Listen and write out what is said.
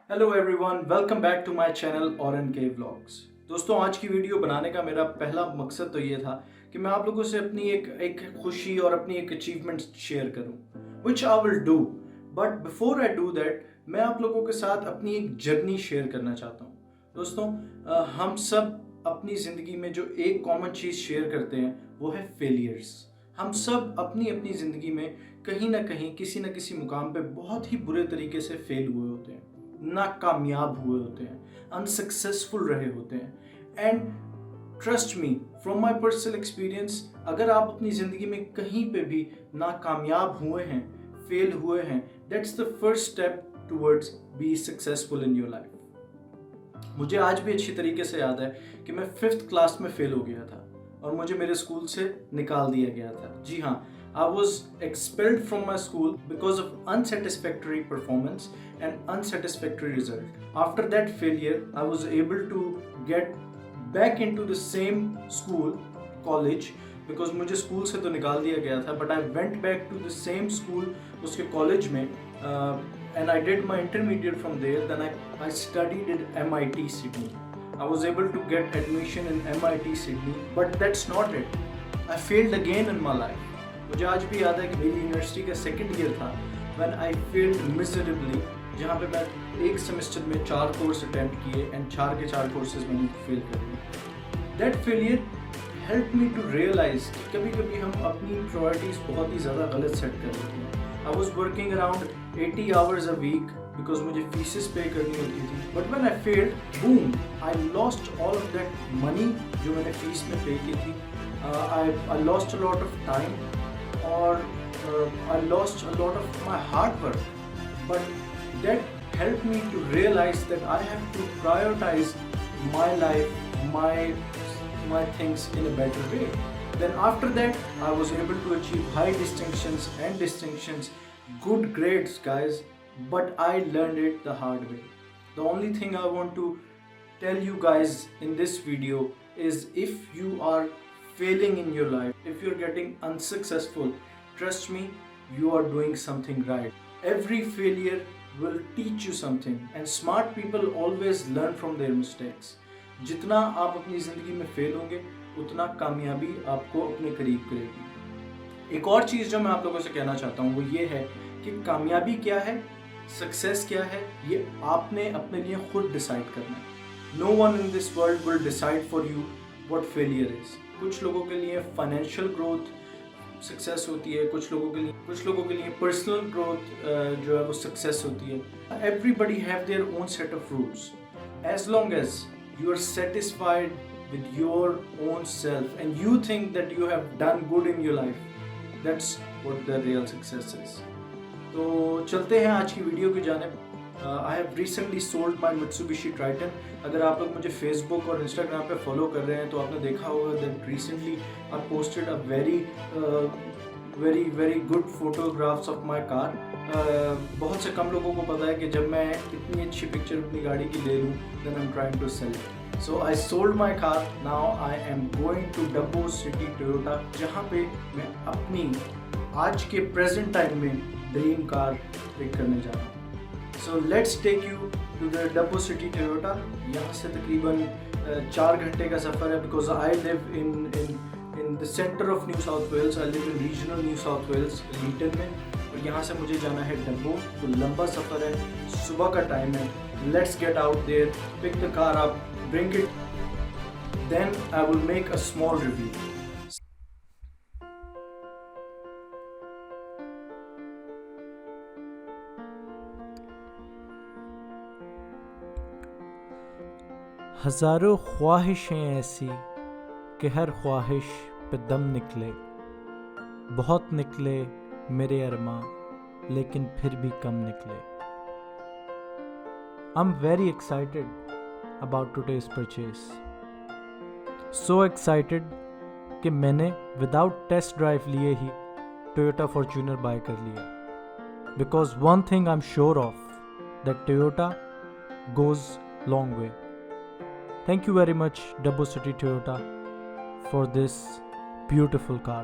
Hello everyone, welcome back to my channel Aaron के vlogs. दोस्तों, आज की वीडियो बनाने का मेरा पहला मकसद तो ये था कि मैं आप लोगों से अपनी एक खुशी और अपनी एक अचीवमेंट शेयर करूं, which I will do. But before I do that, मैं आप लोगों के साथ अपनी एक जर्नी शेयर करना चाहता हूं। दोस्तों, हम सब अपनी ज़िंदगी में जो एक कॉमन चीज़ शेयर करते हैं वो है फेलियर्स। हम सब अपनी अपनी ज़िंदगी में कहीं ना कहीं किसी न किसी मुकाम पे बहुत ही बुरे तरीके से फेल हुए होते हैं, नाकामयाब हुए होते हैं, अनसक्सेसफुल रहे होते हैं। And trust me, from my personal experience, अगर आप अपनी ज़िंदगी में कहीं पे भी नाकामयाब हुए हैं, फेल हुए हैं, that's the first step towards be successful in your life. मुझे आज भी अच्छी तरीके से याद है कि मैं 5th क्लास में फेल हो गया था और मुझे मेरे स्कूल से निकाल दिया गया था। जी हाँ, I was expelled from my school because of unsatisfactory performance and unsatisfactory result. After that failure, I was able to get back into the same school, college, because मुझे स्कूल से तो निकाल दिया गया था, but I went back to the same school, उसके college में, and I did my intermediate from there. Then I studied at MIT Sydney. I was able to get admission in MIT Sydney, but that's not it. I failed again in my life. मुझे आज भी याद है कि मेरी university का 2nd year था when I failed miserably, जहाँ पे मैं एक सेमेस्टर में 4 कोर्स अटेम्प्ट किए एंड 4 के 4 कोर्सेज मैंने फेल कर दिए। That failure help me to realize कि कभी कभी हम अपनी प्रायोरिटीज बहुत ही ज़्यादा गलत सेट कर लेते हैं। I was working around 80 hours a week because मुझे फीसेस पे करनी होती थी, but when I failed, boom, I lost all of that money जो मैंने फीस में पे की थी। I lost a lot of time, or I lost a lot of my hard work, but that helped me to realize that I have to prioritize my life, my things in a better way. Then after that, I was able to achieve high distinctions, good grades, guys, but I learned it the hard way. The only thing I want to tell you guys in this video is, if you are failing in your life, if you're getting unsuccessful, trust me, you are doing something right. Every failure will teach you something, and smart people always learn from their mistakes. जितना आप अपनी ज़िंदगी में fail होंगे, उतना कामयाबी आपको अपने करीब करेगी। एक और चीज़ जो मैं आप लोगों से कहना चाहता हूँ वो ये है कि कामयाबी क्या है, सक्सेस क्या है, ये आपने अपने लिए खुद डिसाइड करना है। No one in this world will decide for you what failure is. कुछ लोगों के लिए फाइनेंशियल ग्रोथ सक्सेस होती है, कुछ लोगों के लिए पर्सनल ग्रोथ जो है वो सक्सेस होती है। Everybody have their own set of rules. As long as you are satisfied with your own self and you think that you have done good in your life, that's what the real success is. तो चलते हैं आज की video की जानिब। I have recently sold my Mitsubishi Triton. अगर आप लोग मुझे फेसबुक और इंस्टाग्राम पे फॉलो कर रहे हैं तो आपने देखा होगा that recently I posted a very good photographs of my car. बहुत से कम लोगों को पता है कि जब मैं इतनी अच्छी पिक्चर अपनी गाड़ी की ले लूँ, then I am trying to sell it. So I sold my car, now I am going to Dubbo City Toyota, जहाँ पे मैं अपनी आज के प्रेजेंट टाइम में ड्रीम कार पिक करने जा रहा हूँ। So let's take you to the Dubbo City Toyota. यहाँ से तकरीबन 4 घंटे का सफ़र है, because I live in the center of New South Wales. I live in regional New South Wales, Lytton में, और यहाँ से मुझे जाना है डब्बो। तो लंबा सफ़र है, सुबह का टाइम है। Let's get out there, pick the car up, bring it. Then I will make a small review. हज़ारों ख्वाहिशें ऐसी कि हर ख्वाहिश पे दम निकले, बहुत निकले मेरे अरमा लेकिन फिर भी कम निकले। I am very excited about today's purchase, so excited कि मैंने विदाउट टेस्ट ड्राइव लिए ही टोयोटा फॉर्च्यूनर बाय कर लिया, because one thing I am sure of, that Toyota goes long way. Thank you very much, Dubbo City Toyota, for this beautiful car.